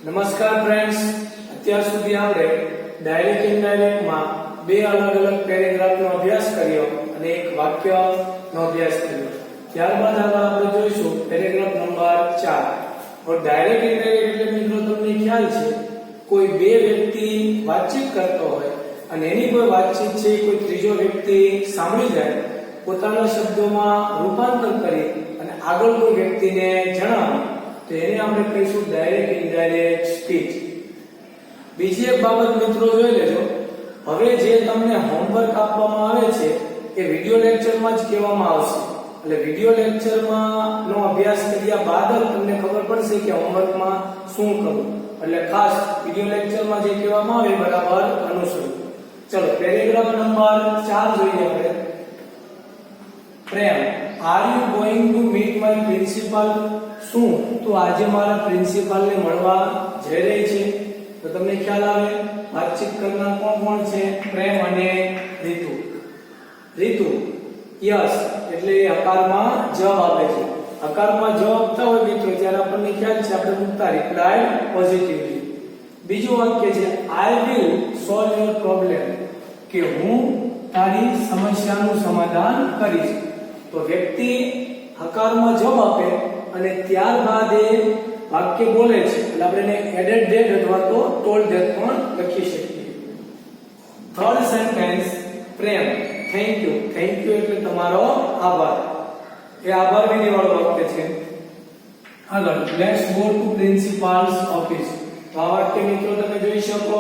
નમસ્કાર ફ્રેન્ડ્સ, અત્યાર સુધી આપણે ડાયરેક્ટ ઇનડાયરેક્ટ માં બે અલગ અલગ પેરેગ્રાફનો અભ્યાસ કર્યો અને એક વાક્યનો અભ્યાસ કર્યો. ત્યારબાદ આગળ આપણે જોઈશું પેરેગ્રાફ નંબર 4. और ડાયરેક્ટ ઇનડાયરેક્ટ એટલે મિત્રો તમને ખ્યાલ છે કોઈ બે વ્યક્તિ વાતચીત કરતો હોય અને એની કોઈ વાતચીત છે કોઈ ત્રીજો વ્યક્તિ સાંભળી જાય, પોતાના શબ્દોમાં રૂપાંતર કરી અને આગળ કોઈ વ્યક્તિને જણાવે તો એને આપણે કહીશું ડાયરેક્ટ ઇનડાયરેક્ટ સ્પીચ. બીજી એક બાબત મિત્રો જોઈ લેજો, હવે જે તમને હોમવર્ક આપવામાં આવે છે એ વિડિયો લેક્ચરમાં જ કહેવામાં આવશે. એટલે વિડિયો લેક્ચરમાં નો અભ્યાસ કર્યા બાદ જ તમને ખબર પડશે કે હોમવર્કમાં શું કરવું. એટલે ખાસ વિડિયો લેક્ચરમાં જે કહેવામાં આવે બરાબર અનુસરવું. ચલો પેરેગ્રાફ નંબર 4 જોઈએ આપણે. Prem, are you going to meet my principal? શું તું આજે મારા પ્રિન્સિપલને મળવા જઈ રહી છે? તો તમને ખ્યાલ આવે વાતચીત કરનાર કોણ કોણ છે? પ્રેમ અને રીતુ. રીતુ યસ એટલે હકારમાં જવાબ આપે છે. હકારમાં જવાબ આપતા હોય મિત્રો ત્યારે આપણને ખ્યાલ છે આપણે મૂકતા રિપ્લાય પોઝિટિવલી. બીજું વાક્ય છે I will solve your problem, કે હું તારી સમસ્યાનું સમાધાન કરીશ. તો વ્યક્તિ હકારમાં જવાબ આપે અને ત્યારબાદ એ વાક્ય બોલે છે એટલે આપણે એને એડેડ ધેટ અથવા તો ટોલ્ડ ધેટ પણ લખી શકીએ. Third sentence Prem, thank you. Thank you એટલે તમારો આભાર. એ આભાર વિધિ વાળું વાક્ય છે. આગળ લેટ્સ ગો ટુ પ્રિન્સિપાલ્સ ઓફિસ. તો આ વાક્ય મિત્રો તમે જોઈ શકો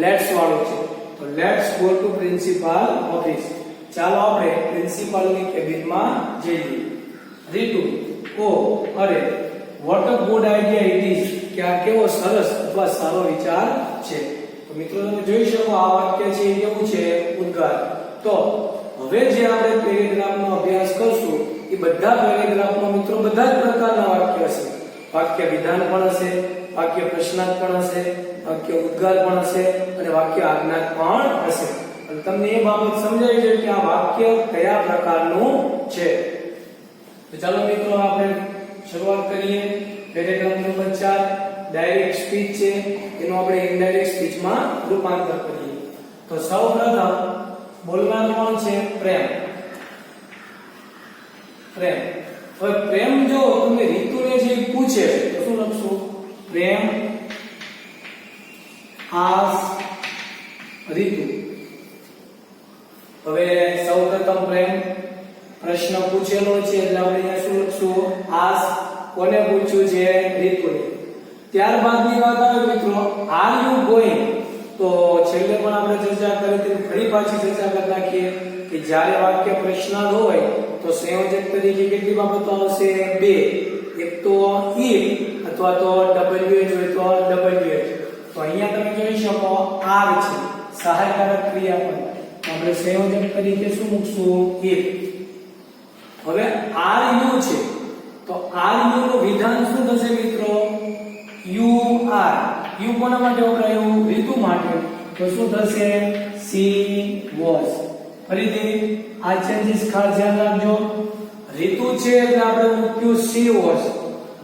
લેટ્સ વાળું છે. તો let's go to principal office. ચાલો આપણે પ્રિન્સિપાલની કેબિનમાં જઈએ. રીતુ, ઓ અરે vote a good idea it is, કે આ કેવો સરસ અથવા સારો વિચાર છે. તો મિત્રો તમે જોઈ શકો આ વાક્ય છે એ કેવું છે? ઉદ્ગાર. તો હવે જે આપણે પેરેગ્રાફનો અભ્યાસ કરશું એ બધા પેરેગ્રાફમાં મિત્રો બધા જ પ્રકારના વાક્ય હશે. વાક્ય વિધાન પણ હશે, વાક્ય પ્રશ્નાર્થ પણ હશે, વાક્ય ઉદ્ગાર પણ હશે અને વાક્ય આજ્ઞાર્થ પણ હશે. અને તમને એ બાબત સમજાવી છે કે આ વાક્ય કયા પ્રકારનું છે. તો ચાલો મિત્રો આપણે શરૂઆત કરીએ. પેરેગ્રાફ નંબર 4 ડાયરેક્ટ સ્પીચ છે, એનું આપણે ઇનડાયરેક્ટ સ્પીચમાં રૂપાંતર કરીએ. તો સૌપ્રથમ બોલનાર કોણ છે? પ્રેમ. પ્રેમ. હવે પ્રેમ જો તમે રીતુને જે પૂછે તો શું લખશું? પ્રેમ આસ્ક રીતુ. હવે સૌપ્રથમ પ્રેમ પ્રશ્ન પૂછેલો છે એટલે આપણે અહીંયા શું લખશું? આસ્ક. કોને પૂછ્યું છે? રીતુને. ત્યારબાદની વાત આવે મિત્રો આર યુ ગોઈંગ. તો છેલ્લે પણ આપણે ચર્ચા કરી હતી, ફરી પાછી ચર્ચા કરી નાખીએ કે જ્યારે વાક્ય પ્રશ્નાર્થ હોય તો સંયોજક તરીકે કેટલી બાબતો આવશે? બે. એક તો if અથવા તો wh હોય તો wh. તો અહીંયા તમે જોઈ શકો આર છે સહાયકારક ક્રિયાપદ, આપણે સંયોજક તરીકે શું મૂકશું? if. હવે આર યુ છે તો આર યુ નું વિધાન શું થશે મિત્રો? You are. યુ કોના માટે વપરાયું? રીતુ માટે. તો શું થશે? She was. ફરીથી આ ચેન્જીસ ખાસ ધ્યાન રાખજો. રીતુ છે એટલે આપણે મૂક્યું સી વોઝ.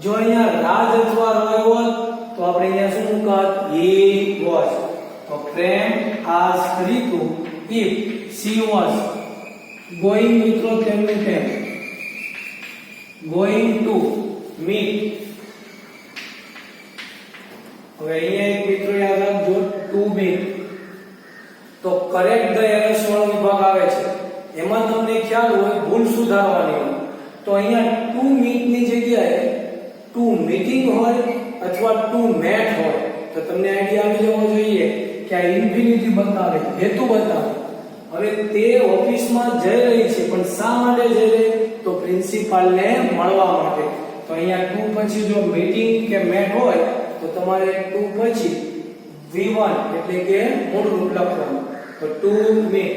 જો અહીંયા રાજ અથવા રોય હોત તો આપણે અહીંયા શું મૂકત? He was. તો Prem ask Ritu if she was going મિત્રો તેમનું તેમ going to meet. હવે અહીંયા એક મિત્રો યાદ રાખજો ટુ meet. તો કરેક્ટ ધ એરર્સ વાળો વિભાગ આવે છે એમાં તમને ખ્યાલ હોય ભૂલ સુધારવાની હોય તો અહીંયા ટુ meet ની જગ્યાએ ટુ meeting હોય અથવા ટુ met હોય તો તમને આઈડિયા આવી જવો જોઈએ કે આ ઇન્ફિનિટી બતાવે, હેતુ બતાવે. હવે તે ઓફિસમાં જઈ રહી છે પણ શા માટે જઈ રહી? તો પ્રિન્સિપાલને મળવા માટે. તો અહીંયા ટુ પછી જો મીટિંગ કે મેટ હોય તો તમારે ટુ પછી v1 એટલે કે મૂળ રૂપ લખવાનું. તો ટુ મીટ.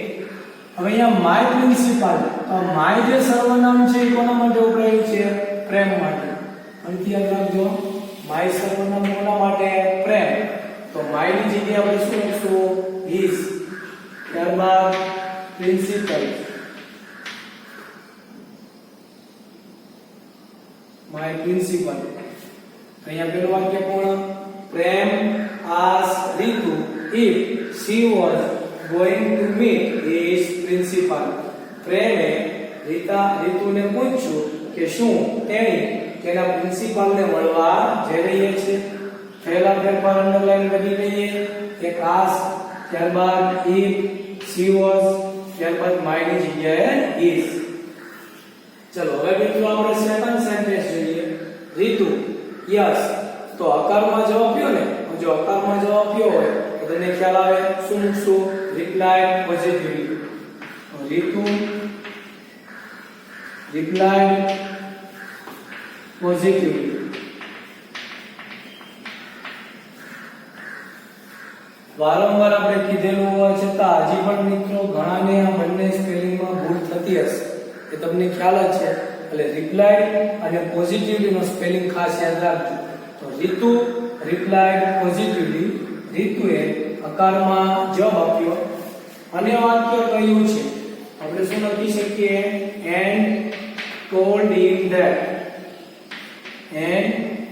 હવે અહીંયા માય પ્રિન્સિપાલ, તો માય જે સર્વનામ છે એ કોના માટે વપરાયું છે? પ્રેમ માટે. અંતે યાદ રાખજો માય સર્વનામ કોના માટે? પ્રેમ. તો માય ની જગ્યાએ આપણે શું લખશું? હિઝ. ત્યારબાદ પ્રિન્સિપલ, માય પ્રિન્સિપલ. અહીંયા પેલું વાક્ય પૂર્ણ. પ્રેમ asked Ritu if she was going to meet his principal. પ્રેમે રીતુને પૂછ્યું કે શું તેણી તેના પ્રિન્સિપાલને મળવા જઈ રહી છે. પહેલા ફેરફાર અંડરલાઈન કરી લઈએ. એક ask, ત્યારબાદ if, she was, ત્યારબાદ માયની જગ્યાએ is. ચલો હવે મિત્રો આપણે સેકન્ડ સેન્ટેન્સ જોઈએ. રીતુ યસ, તો હકારમાં જવાબ આપ્યો ને. જો હકારમાં જવાબ આપ્યો હોય તો તને ખ્યાલ આવે શું મૂકશું? Reply positively. Ritu reply positively. વારંવાર આપણે કીધેલું હોવા છતાં હજી પણ મિત્રો ઘણાને આ બંને સ્પેલિંગમાં ભૂલ થતી હશે, એ તમને ખ્યાલ જ છે. એટલે રિપ્લાય અને પોઝિટિવલી નો સ્પેલિંગ ખાસ યાદ રાખજો. તો રીતુ રિપ્લાય પોઝિટિવલી, રીતુએ હકારમાં જવાબ આપ્યો. અને વાક્ય કહ્યું છે આપણે શું લખી શકીએ? and told him that. and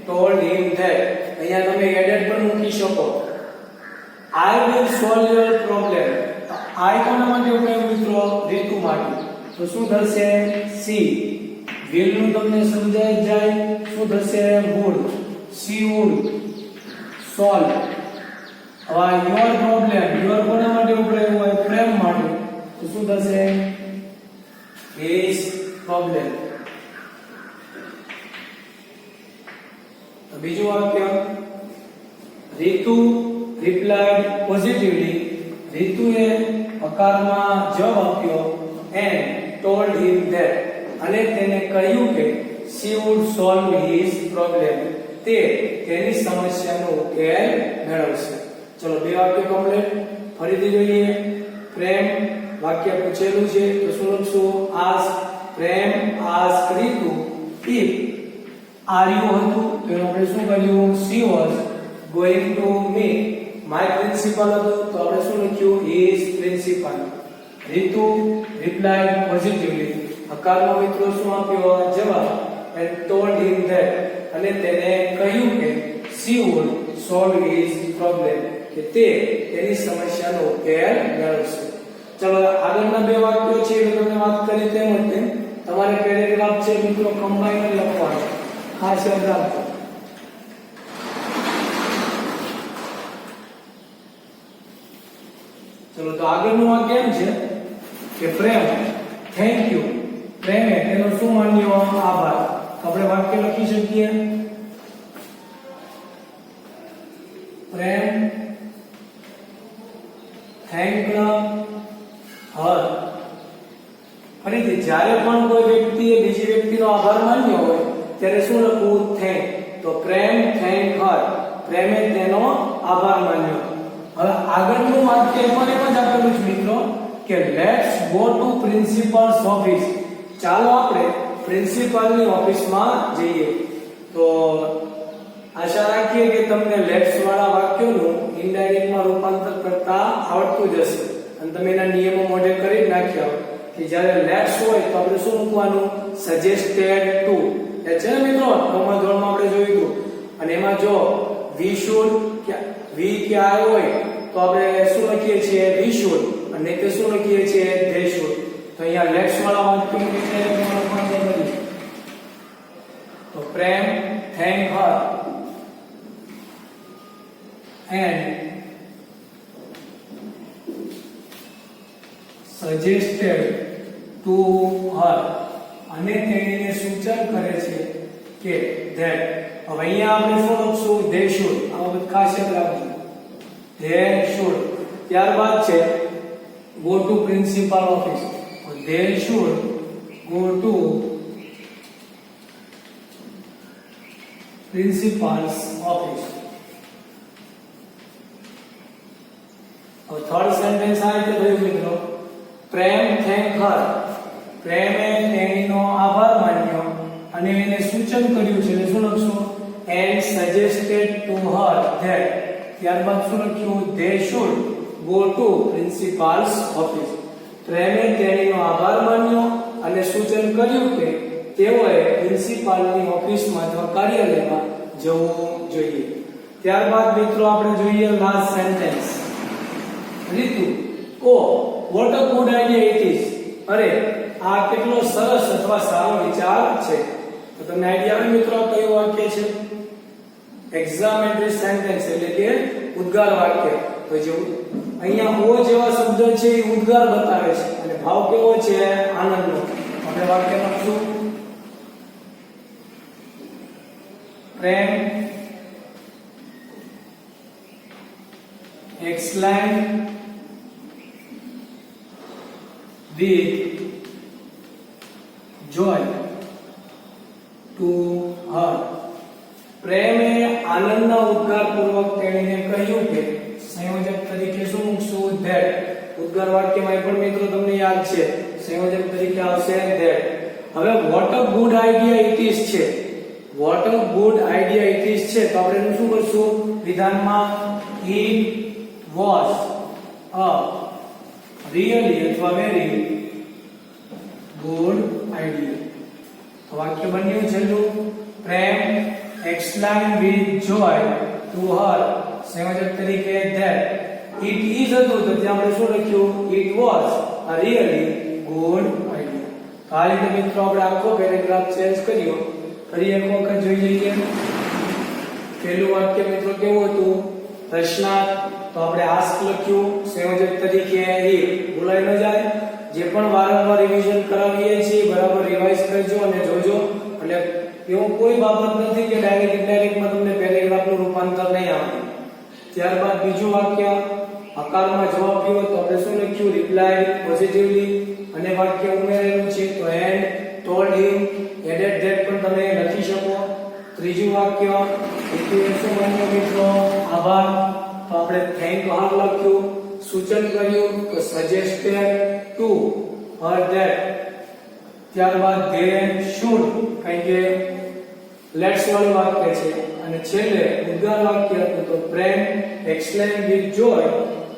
told him that. અહીંયા તમે એડેડ પણ મૂકી શકો. I will solve your problem. I કોના માટે ઉપયોગ મિત્રો? રીતુ માટે. તો શું થશે? she. will નું તમને સમજાય જાય. શું થશે? would. she would solve. હવે your problem, your કોના માટે ઉપયોગ હોય? પ્રેમ માટે. તો શું થશે? his problem. તો બીજું વાક્ય રીતુ replied positively. રીતુએ હકારમાં જવાબ આપ્યો and told him that. અને તેને કહ્યું કે she would solve his problem. તે તેની સમસ્યાનો ઉકેલ મેળવશે. ચલો બે વાક્ય કમ્પ્લીટ ફરીથી જોઈએ. પ્રેમ વાક્ય પૂછેલું છે તો શું લખશું? ask. Prem asked Ritu if are you હતું તો આપણે શું કર્યું? she was going to meet my principal હતું તો આપણે શું લખ્યું? his principal. રીતુ replied positively. હકારમાં મિત્રો શું આપ્યો? જવાબ. and told him that. અને તેને કહ્યું કે she would solve his problem. કે તે તેની સમસ્યાનો ઉકેલ મેળવશે. ચલો આગળના બે વાક્યો છે એ તમને વાત કરી તેમ જ તમારે પેરેગ્રાફ છે મિત્રો કમ્બાઈન લખવાનો ખાસ યાદ રાખજો. ચલો તો આગળનું વાક્ય એમ છે કે પ્રેમ થેન્ક યુ. પ્રેમે તેનો શું માન્યો? આભાર. આપણે વાક્ય લખી શકીએ. પ્રેમ થેન્ક હર. ફરીથી જ્યારે પણ કોઈ વ્યક્તિએ બીજી વ્યક્તિનો આભાર માન્યો હોય ત્યારે શું લખવું? થેન્ક. તો પ્રેમ થેન્ક હર. પ્રેમે તેનો આભાર માન્યો. હવે આગળનું વાક્ય પણ એમ જ આપેલું છે મિત્રો કે let's go to principles office. ચાલો આપણે પ્રિન્સિપાલની ઓફિસમાં જઈએ. તો આશા રાખીએ કે તમને લેટ્સ વાળા વાક્યોનું ઇનડાયરેક્ટમાં રૂપાંતર કરતા આવડતું જ હશે અને તમે એના નિયમો મોઢે કરી નાખ્યા હોય કે જ્યારે લેટ્સ હોય તો આપણે શું મૂકવાનું? Suggested two. એ છે ને મિત્રો નવમા ધોરણમાં આપણે જોયું હતું. અને એમાં જો વી શુડ વી કે આઈ હોય તો આપણે શું લખીએ છીએ? We should. અને કે શું લખીએ છીએ? They should. તો અહીંયા લેટ્સ વાળા વાક્યો કેવી રીતે રૂપાંતર કરીએ? તો Prem thank her and suggested to her. અને તેણીને સૂચન કરે છે કે that. હવે અહીંયા આપણે શું લખશું? they should. આ બધું ખાસ યાદ રાખજો. they should. ત્યારબાદ છે go to principal office. they should go to principal's office. Third sentence આ રીતે થયું મિત્રો. પ્રેમ થેન્ક હર. પ્રેમે તેણીનો આભાર માન્યો અને એને સૂચન કર્યું છે. એટલે શું લખશું? and suggested to her that. ત્યારબાદ શું લખ્યું? they should go to principal's office. પ્રેમે તેણીનો આભાર માન્યો અને સૂચન કર્યું કે તેઓએ પ્રિન્સિપાલની ઓફિસમાં અથવા કાર્યાલયમાં જવું જોઈએ. ત્યારબાદ મિત્રો આપણે જોઈએ last sentence. Ritu oh what a good idea it is. અરે આ કેટલો સરસ અથવા સારો વિચાર છે. તો તમને આઈડિયા આવે મિત્રો આ કયું વાક્ય છે? એક્ઝામેટરી સેન્ટેન્સ એટલે કે ઉદ્ગાર વાક્ય. તો જો અહીંયા ઓ જેવા શબ્દ છે એ ઉદ્ગાર બતાવે છે અને ભાવ કેવો છે? આનંદનો. આપણે વાક્ય લખશું પ્રેમ exclaimed with joy to her. પ્રેમે આનંદના ઉદ્ગાર પૂર્વક તેણીને કહ્યું કે સંયોજક તરીકે શું મૂકશું? that. ઉદ્ગાર વાક્યમાં પણ મિત્રો તમને યાદ છે સંયોજક તરીકે આવશે that. હવે what a good idea it is છે. what a good idea it is છે તો આપણે એનું શું કરશું? વિધાનમાં it was a really અથવા very good idea. તો વાક્ય બન્યું છેલ્લું પ્રેમ exclaimed with joy to her. સંયોજક તરીકે that. it is હતું તો ત્યાં આપણે શું લખ્યું? it was a really good idea. તો આ રીતે મિત્રો આપણે આખો પેરેગ્રાફ ચેન્જ કર્યો. ફરી એક વખત જોઈ લઈએ. પહેલું વાક્ય મિત્રો કેવું હતું? પ્રશ્નાર્થ. તો આપણે આસ્ક લખ્યું સંયોજક તરીકે એ ભૂલાઈ ન જાય. જે પણ વારંવાર રિવિઝન કરાવીએ છીએ બરાબર રિવાઇઝ કરજો અને જોજો. એટલે એવું કોઈ બાબત નથી કે ડાયરેક્ટમાં તમને પેરેગ્રાફનું રૂપાંતર નહીં આવે. ત્યારબાદ બીજું વાક્ય હકારમાં જવાબ આપ્યો તો આપણે શું લખ્યું? રિપ્લાય પોઝિટિવલી અને વાક્ય ઉમેરેલું છે તો and told him added that પણ તમે લખી શકો. ત્રીજું વાક્ય શું બન્યું મિત્રો? આભાર. તો આપણે થેન્ક હાર લખ્યું. સૂચન કર્યું તો સજેસ્ટેડ ટુ હર ધેટ. ત્યારબાદ ધે શુડ કારણ કે લેટ્સ વાળું વાક્ય છે અને છેલ્લે ઉદ્ગાર વાક્ય હતું તો પ્રેમ exclaimed with joy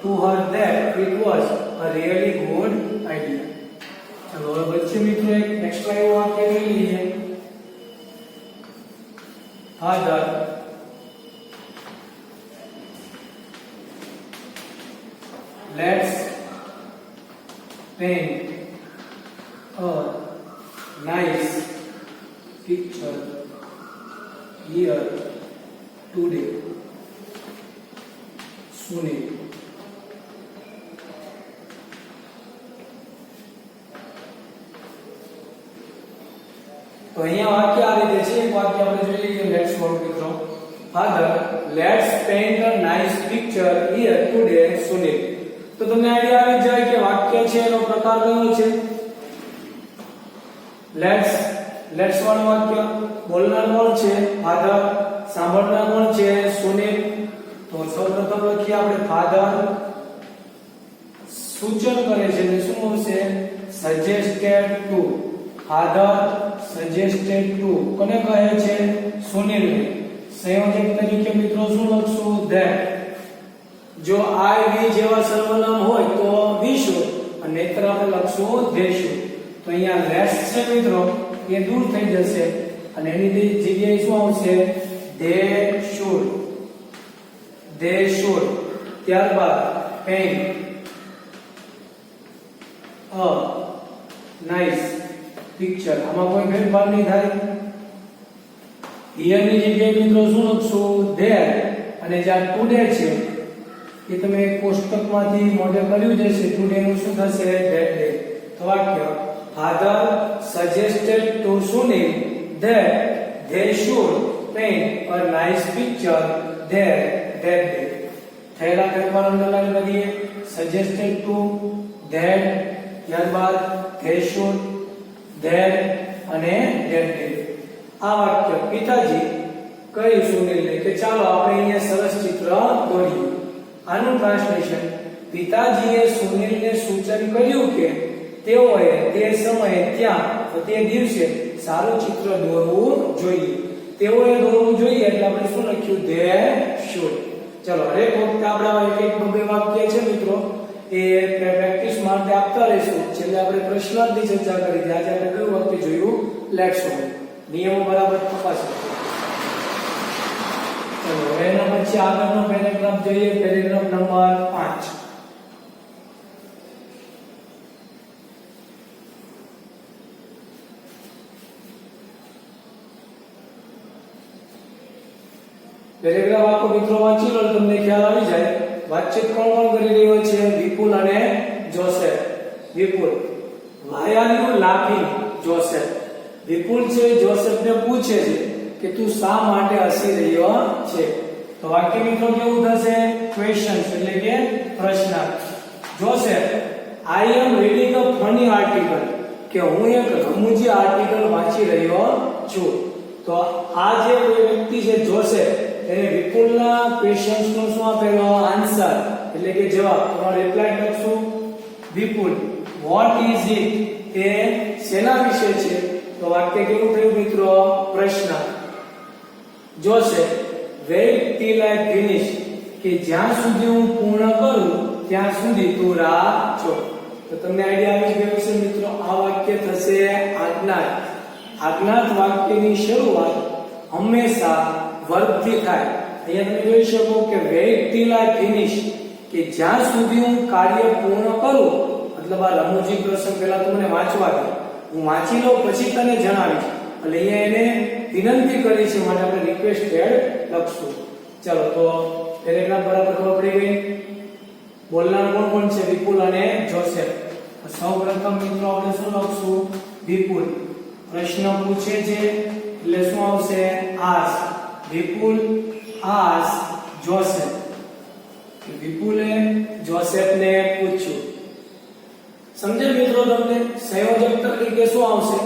to her that it was a really good idea. ચલો હવે વચ્ચે મિત્રો એક એક્સ્ટ્રા એવું વાક્ય લઈ લઈએ. father let's paint a nice picture here today. Sunil. તો અહીંયા વાક્ય આ રીતે છે. એક વાક્ય આપણે જોઈ લઈએ. લેટ્સ વાળું મિત્રો. father let's paint a nice picture here today Sunil. તો તમને આઈડિયા આવી જાય કે વાક્ય છે એનો પ્રકાર કયો છે? લેટ્સ વાળું વાક્ય. બોલનાર કોણ છે? ફાધર. સાંભળનાર કોણ છે? સુનિલ. તો સૌપ્રથમ લખીએ આપણે ફાધર સૂચન કરે છે એટલે શું આવશે? Suggested two. Father suggested two કોને કહે છે? સુનિલને. સંયોજક તરીકે મિત્રો શું લખશું? that. જો આઈ વી જેવા સર્વનામ હોય તો વી શુડ અને નહીતર આપણે લખશું ધે શુડ. તો અહીંયા લેટ્સ છે મિત્રો એ દૂર થઈ જશે અને એની જગ્યાએ શું આવશે? they should. ત્યારબાદ paint a nice picture. આમાં કોઈ ફેરફાર નહીં થાય. here ની જગ્યાએ મિત્રો શું લખશું? there અને જ્યાં today છે એ તમે કોષ્ટકમાંથી મોઢે કર્યું જશે. ટુડે નું શું થશે? that day. તો વાક્ય father suggested to Sunil that they should paint a nice picture there that day. થયેલા ફેરફાર અંડરલાઈન કરીએ. suggested to that ત્યારબાદ they should that અને that day. આ વાક્ય પિતાજી કહ્યું સુનિલને કે ચાલો આપણે અહીંયા સરસ ચિત્ર દોરીએ. આનું ટ્રાન્સલેશન પિતાજીએ સુનિલને સૂચન કર્યું કે તેઓએ તે સમયે ત્યાં તે દિવસે સારું ચિત્ર દોરવું જોઈએ. તેઓએ દોરવું જોઈએ એટલે આપણે શું લખ્યું? they should. ચલો હરેક વખતે આપણા એક બે વાક્ય છે મિત્રો એ પ્રેક્ટિસ માટે આપતા રહેશું. છેલ્લે આપણે પ્રશ્નાર્થની ચર્ચા કરી હતી. આજે આપણે કયું વાક્ય જોયું? લેટ્સ. નિયમો બરાબર તપાસો. પછી આગળનો પેરેગ્રાફ જોઈએ, પેરેગ્રાફ નંબર 5. પેરેગ્રાફ આખો મિત્રો વાંચી લો, તમને ખ્યાલ આવી જાય વાતચીત કોણ કોણ કરી રહ્યો છે, વિપુલ અને Joseph. Vipul, why are you laughing, Joseph. Vipul છે જોસેફને પૂછે છે કે તું શા માટે હસી રહ્યો છે. તો વાક્ય મિત્રો કેવું થશે? ક્વેશ્ચન એટલે કે પ્રશ્નાર્થ. Joseph, I am reading a funny article, કે હું એક રમૂજી આર્ટિકલ વાંચી રહ્યો છું. તો આ જે વ્યક્તિ છે જોસેફ, એને વિપુલના ક્વેશ્ચન્સનો શું આપેલો? આન્સર એટલે કે જવાબ. તમારો રિપ્લાય લખશું વિપુલ what is it, તે શેના વિશે છે. તો વાક્ય કેવું થયું મિત્રો? પ્રશ્ન. Joseph, wait till I finish, કે જ્યાં સુધી હું પૂર્ણ કરું ત્યાં સુધી તું રાહ જો. તો તમને આઈડિયા આવી ગયો છે મિત્રો. આ વાક્ય થશે આજ્ઞાર્થ. આજ્ઞાર્થ વાક્યની શરૂઆત હંમેશા વર્બથી થાય. અહીંયા તમે જોઈ શકો કે wait till I finish, કે જ્યાં સુધી હું કાર્ય પૂર્ણ કરું. મતલબ આ રમૂજી પ્રસંગ પહેલા તો મને વાંચવા દે, હું વાંચી લઉં પછી તને જણાવીશ. એટલે અહીંયા એને વિનંતી કરી છે માટે આપણે રિક્વેસ્ટેડ લખશું. ચલો તો પેરેગ્રાફ બરાબર ખબર પડી ગઈ. બોલનાર કોણ કોણ છે? વિપુલ અને જોસેફ. સૌપ્રથમ મિત્રો આપણે શું લખશું? વિપુલ પ્રશ્ન પૂછે છે એટલે શું આવશે? આસ્ક. વિપુલ આસ્ક જોસેફ. વિપુલે જોસેફને પૂછ્યું. સમજે મિત્રો તમને? સંયોજક તરીકે શું આવશે?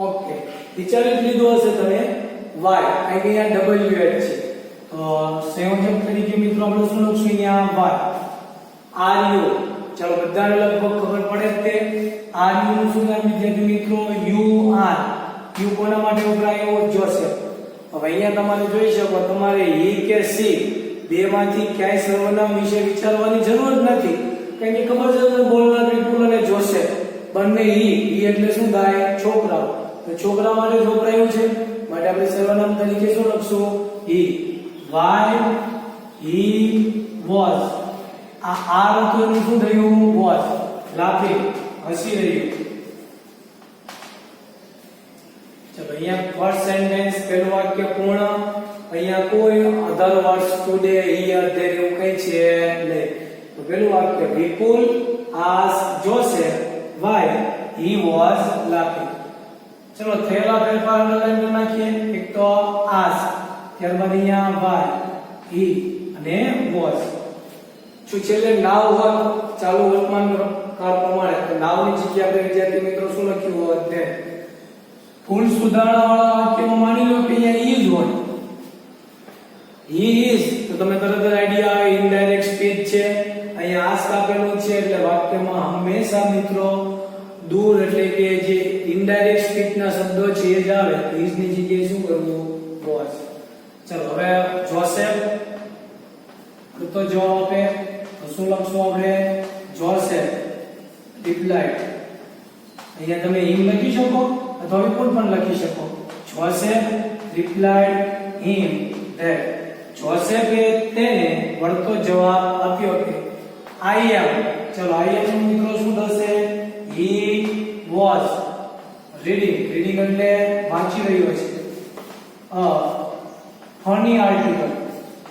ઓકે, વિચારી લીધું હશે તમે y, અહીંયા w છે. તો સંયોજક તરીકે મિત્રો આપણે શું લખશું? અહીંયા y. are you, ચલો બધાને લગભગ ખબર પડે તે are you નું શું નામ વિદ્યાર્થી મિત્રો? you are. you કોના માટે વપરાયો? જોસેફ. હવે અહીંયા તમારે જોઈ શકો તમારે he કે she બેમાંથી ક્યાંય સર્વનામ વિશે વિચારવાની જરૂર જ નથી. કારણ કે ખબર છે બોલનાર વિપુલ અને જોસેફ બંને he એટલે શું થાય? છોકરાઓ. તો છોકરા માટે જ વપરાયું છે માટે આપણે સર્વનામ તરીકે શું લખશું? he. why he was, આ આર હતું એનું શું થયું? was. laughing, હસી રહ્યું. ચલો અહીંયા ફર્સ્ટ સેન્ટેન્સ પહેલું વાક્ય પૂર્ણ. અહીંયા કોઈ other words today, here, there એવું કઈ છે નહીં. તો પહેલું વાક્ય Vipul ask Joseph why he was laughing. ચલો થયેલા ફેરફાર અંડરલાઈન કરી નાખીએ. એક તો આસ્ક, ત્યારબાદ અહીંયા why, he અને was. શું છેલ્લે નાવ હોત ચાલુ વર્તમાન કાળ પ્રમાણે તો નાવની જગ્યાએ આપણે વિદ્યાર્થી મિત્રો શું લખ્યું હોત? તે ફૂલ સુધારણાવાળા વાક્યમાં માની લો કે અહીંયા is હોય. he is તો તમે તરત જ આઈડિયા આવે ઇનડાયરેક્ટ સ્પીચ છે. અહીંયા આસ્ક આપેલું છે એટલે વાક્યમાં હંમેશા મિત્રો દૂર એટલે કે જે ઇનડાયરેક્ટ સ્પીચના શબ્દો છે એ જ આવે. is ની જગ્યાએ શું કરવું? was. ચલો હવે જોસેફ તો જવાબ આપે તો શું લખશું આપણે? Joseph replied. અહીંયા તમે him લખી શકો અથવા વિપુલ પણ લખી શકો. જોસેફ રિપ્લાઇડ him that, જોસેફે તેને વળતો જવાબ આપ્યો કે I am. ચલો I am મિત્રો શું થશે? he was reading. reading એટલે વાંચી રહ્યો છે. funny article.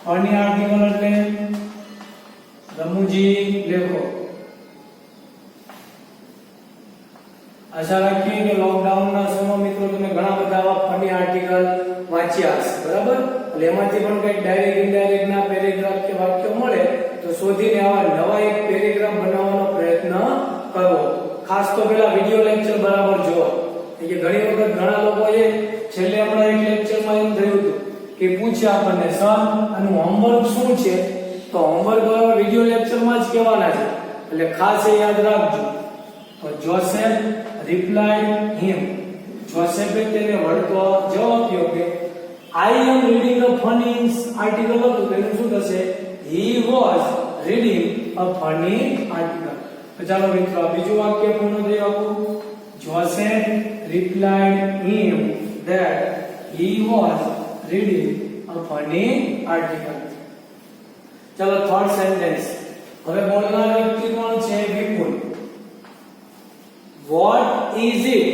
funny article એટલે રમૂજી લેખો. આશા રાખીએ કે લોકડાઉનના સમયમાં મિત્રો તમે ઘણા બધા આવા ફની આર્ટિકલ વાંચ્યા હશે, બરાબર? એટલે એમાંથી પણ કંઈક ડાયરેક્ટ ઇનડાયરેક્ટ ના પેરેગ્રાફ કે વાક્યો મળે તો શોધીને આવા નવા એક પેરેગ્રાફ બનાવવાનો પ્રયત્ન કરવો. ખાસ તો પેલા વિડિયો લેક્ચર બરાબર જોવો. કે ઘણી વખત ઘણા લોકોએ છેલ્લે આપણા એક લેક્ચરમાં એમ થયું હતું કે પૂછ્યા આપણને સર આનું હોમવર્ક શું છે? તો હોમવર્ક વિડિયો લેક્ચરમાં જ કહેવાના છે એટલે ખાસ એ યાદ રાખજો. તો જોસેફ રિપ્લાઇડ હિમ. જોસેફે તેને વળતો જવાબ આપ્યો કે I am reading a funny article. હતું તેનું શું થશે? he was reading a funny article. તો ચાલો મિત્રો આ બીજું વાક્ય પૂર્ણ થયું આપણું. Joseph replied him that he was reading a a funny article. ચલો થર્ડ સેન્ટેન્સ. હવે બોલનાર વ્યક્તિ કોણ છે? વિપુલ. What is it?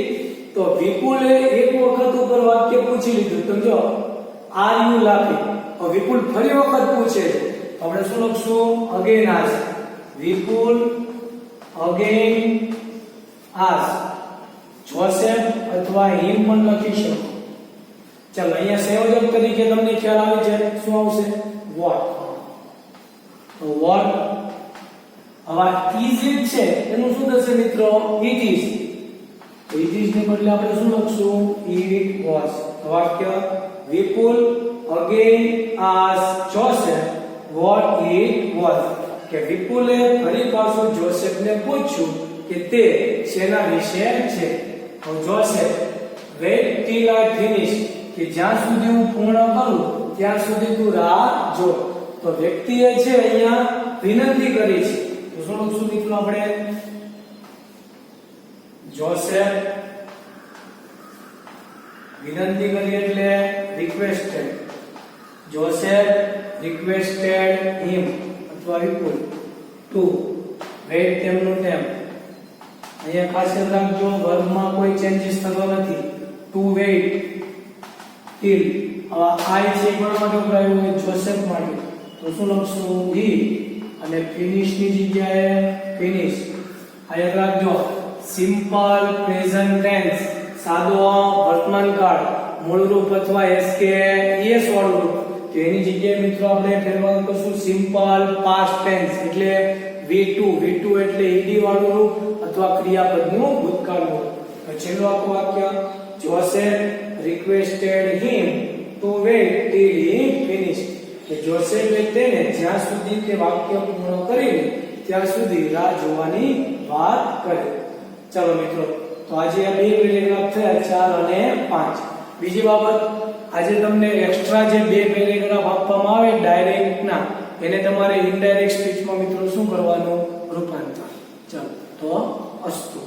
તો વિપુલે એક વખત ઉપર વાક્ય પૂછી લીધું. સમજો, are you laughing? હવે વિપુલ ફરી વખત પૂછે છે. આપણે શું લખશું? again ask. વિપુલ again ask. જોસેફ અથવા હિમ પણ લખી શકો. ચાલો અહીંયા સંયોજક તરીકે તમને ખ્યાલ આવે છે શું આવશે? what. તો what હવે is it છે એનું શું થશે મિત્રો? it is. તો it is ને બદલે આપણે શું લખશું? it was. વાક્ય વિપુલ again asked Joseph what it was. કે વિપુલે ફરી પાછું જોસેફને પૂછ્યું કે તે શેના વિશે છે. તો Joseph wait till I finish. કે જ્યાં સુધી હું પૂર્ણ કરું ત્યાં સુધી તું રાહ જો. તો વ્યક્તિએ છે અહીંયા વિનંતી કરી છે. તો શું લખશું મિત્રો આપણે? જોસેફ વિનંતી કરી એટલે રિક્વેસ્ટેડ. જોસેફ રિક્વેસ્ટેડ હિમ અથવા વિપુલ ટુ વેઇટ તેમનું ટેમ. અહીંયા ખાસ યાદ રાખજો વર્બમાં કોઈ ચેન્જીસ થતો નથી. To wait till. હવે આઈ છે કોના માટે વપરાયું હોય? જોસેફ માટે. તો શું લખશું? હી. અને ફિનિશ ની જગ્યાએ ફિનિશ. આ યાદ રાખજો સિમ્પલ પ્રેઝન્ટ ટેન્સ સાદો વર્તમાન કાળ મૂળ રૂપ અથવા એસ કે એસ વાળું રૂપ. તો એની જગ્યાએ મિત્રો આપણે ફેરફાર કરશું સિમ્પલ પાસ્ટ ટેન્સ એટલે V2 એટલે ઈડી વાળું રૂપ અથવા ક્રિયાપદનું ભૂતકાળનું રૂપ. તો છેલ્લું આખું વાક્ય Joseph requested him to wait till he finished. કે જોસેફે તેને જ્યાં સુધી તે વાક્ય પૂર્ણ કરીને ત્યાં સુધી રાહ જોવાની વાત કરી. ચલો મિત્રો, તો આજે આ બે પેરેગ્રાફ થયા 4 અને 5. બીજી બાબત, આજે તમને એક્સ્ટ્રા જે બે પેરેગ્રાફ આપવામાં આવે ડાયરેક્ટ ના, એને તમારે ઇનડાયરેક્ટ સ્પીચમાં મિત્રો શું કરવાનું? રૂપાંતર. ચલો તો અસ્તુ.